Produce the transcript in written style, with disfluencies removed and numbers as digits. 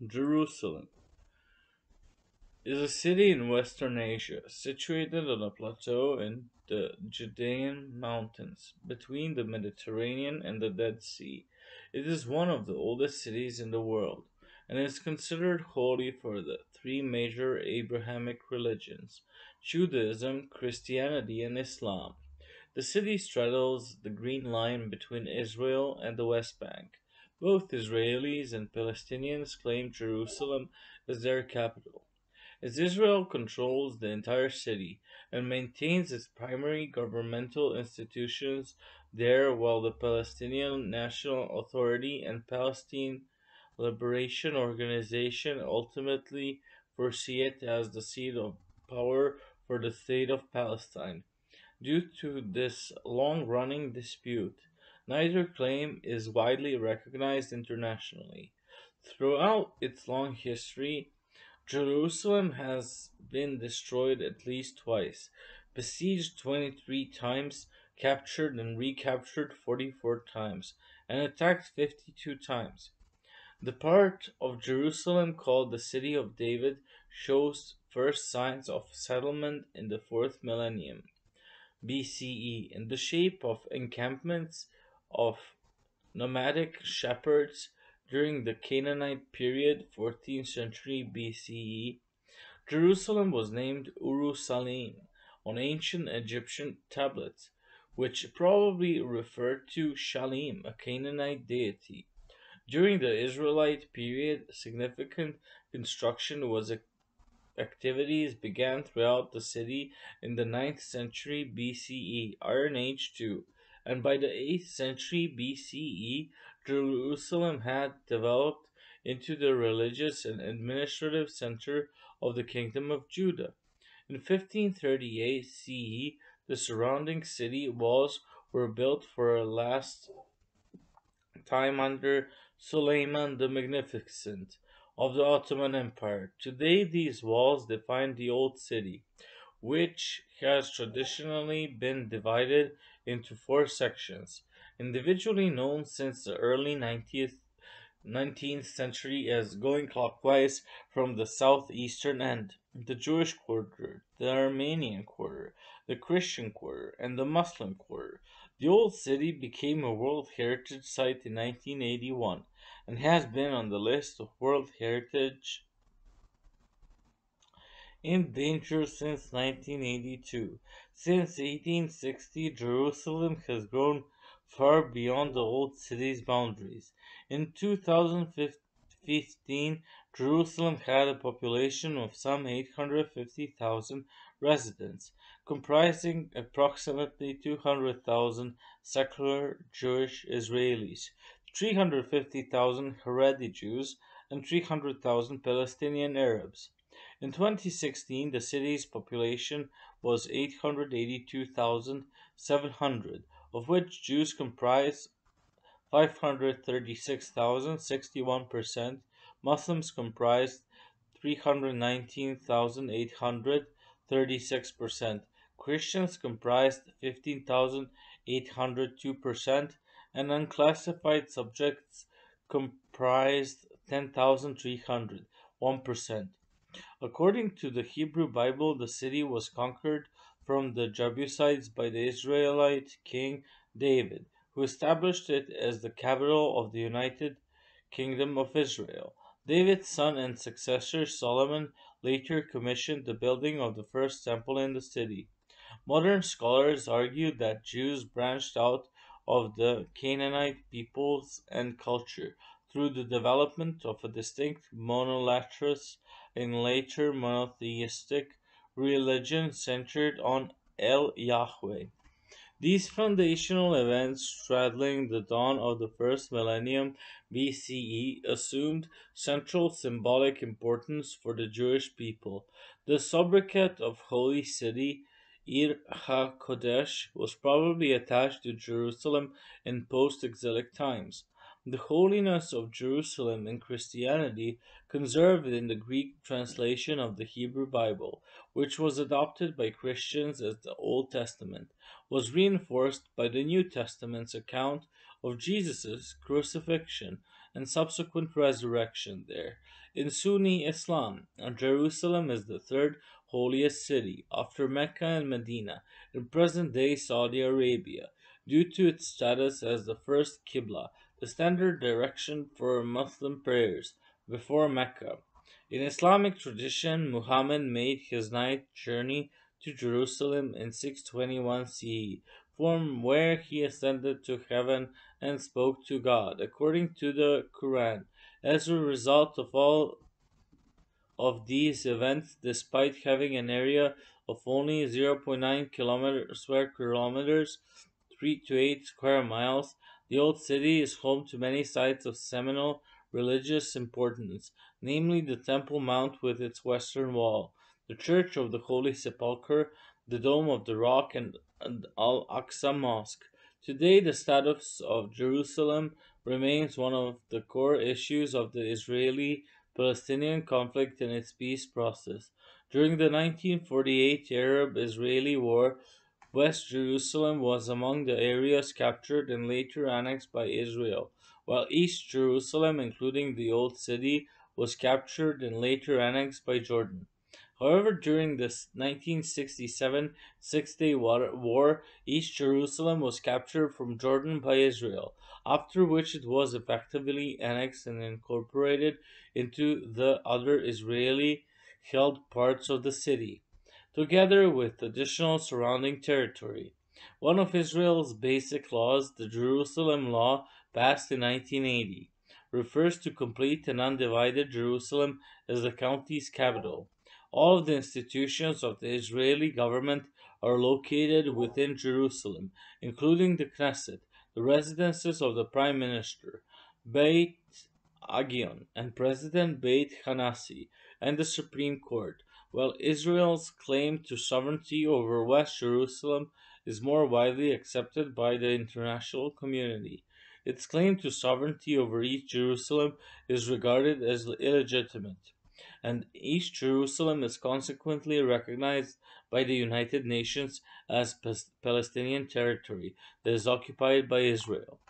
Jerusalem is a city in Western Asia, situated on a plateau in the Judean mountains, between the Mediterranean and the Dead Sea. It is one of the oldest cities in the world, and is considered holy for the three major Abrahamic religions: Judaism, Christianity, and Islam. The city straddles the Green Line between Israel and the West Bank. Both Israelis and Palestinians claim Jerusalem as their capital, as Israel controls the entire city and maintains its primary governmental institutions there, while the Palestinian National Authority and Palestine Liberation Organization ultimately foresee it as the seat of power for the state of Palestine. Due to this long-running dispute, neither claim is widely recognized internationally. Throughout its long history, Jerusalem has been destroyed at least twice, besieged 23 times, captured and recaptured 44 times, and attacked 52 times. The part of Jerusalem called the City of David shows first signs of settlement in the 4th millennium BCE in the shape of encampments of nomadic shepherds during the Canaanite period, 14th century BCE. Jerusalem was named Uru-Salim on ancient Egyptian tablets, which probably referred to Shalim, a Canaanite deity. During the Israelite period, significant construction was activities began throughout the city in the 9th century BCE, Iron Age too, and by the 8th century BCE, Jerusalem had developed into the religious and administrative center of the Kingdom of Judah. In 1538 CE, the surrounding city walls were built for a last time under Suleiman the Magnificent of the Ottoman Empire. Today, these walls define the Old City, which has traditionally been divided into four sections, individually known since the early 19th century as going clockwise from the southeastern end: the Jewish quarter, the Armenian quarter, the Christian quarter, and the Muslim quarter. The Old City became a World Heritage Site in 1981 and has been on the list of World Heritage in danger since 1982. Since 1860, Jerusalem has grown far beyond the old city's boundaries. In 2015, Jerusalem had a population of some 850,000 residents, comprising approximately 200,000 secular Jewish Israelis, 350,000 Haredi Jews, and 300,000 Palestinian Arabs. In 2016, the city's population was 882,700, of which Jews comprised 536,000, 61%, Muslims comprised 319,800, 36%, Christians comprised 15,800, 2%, and unclassified subjects comprised 10,300, 1%. According to the Hebrew Bible, the city was conquered from the Jebusites by the Israelite king David, who established it as the capital of the United Kingdom of Israel. David's son and successor Solomon later commissioned the building of the first temple in the city. Modern scholars argue that Jews branched out of the Canaanite peoples and culture through the development of a distinct monolatrous and later monotheistic religion centered on El Yahweh. These foundational events, straddling the dawn of the first millennium BCE, assumed central symbolic importance for the Jewish people. The sobriquet of Holy City, Ir HaKodesh, was probably attached to Jerusalem in post-exilic times. The holiness of Jerusalem in Christianity, conserved in the Greek translation of the Hebrew Bible, which was adopted by Christians as the Old Testament, was reinforced by the New Testament's account of Jesus' crucifixion and subsequent resurrection there. In Sunni Islam, Jerusalem is the third holiest city, after Mecca and Medina, in present day Saudi Arabia, due to its status as the first Qibla, the standard direction for Muslim prayers, before Mecca. In Islamic tradition, Muhammad made his night journey to Jerusalem in 621 CE, from where he ascended to heaven and spoke to God, according to the Quran. As a result of all of these events, despite having an area of only 0.9 square kilometers, 3 to 8 square miles, the Old City is home to many sites of seminal religious importance, namely the Temple Mount with its western wall, the Church of the Holy Sepulchre, the Dome of the Rock, and Al Aqsa Mosque. Today, the status of Jerusalem remains one of the core issues of the Israeli Palestinian conflict and its peace process. During the 1948 Arab Israeli War, West Jerusalem was among the areas captured and later annexed by Israel, while East Jerusalem, including the Old City, was captured and later annexed by Jordan. However, during the 1967 Six-Day War, East Jerusalem was captured from Jordan by Israel, after which it was effectively annexed and incorporated into the other Israeli held parts of the city, together with additional surrounding territory. One of Israel's basic laws, the Jerusalem Law, passed in 1980, refers to complete and undivided Jerusalem as the county's capital. All of the institutions of the Israeli government are located within Jerusalem, including the Knesset, the residences of the Prime Minister, Beit Agion, and President Beit Hanassi, and the Supreme Court. While Israel's claim to sovereignty over West Jerusalem is more widely accepted by the international community, its claim to sovereignty over East Jerusalem is regarded as illegitimate, and East Jerusalem is consequently recognized by the United Nations as Palestinian territory that is occupied by Israel.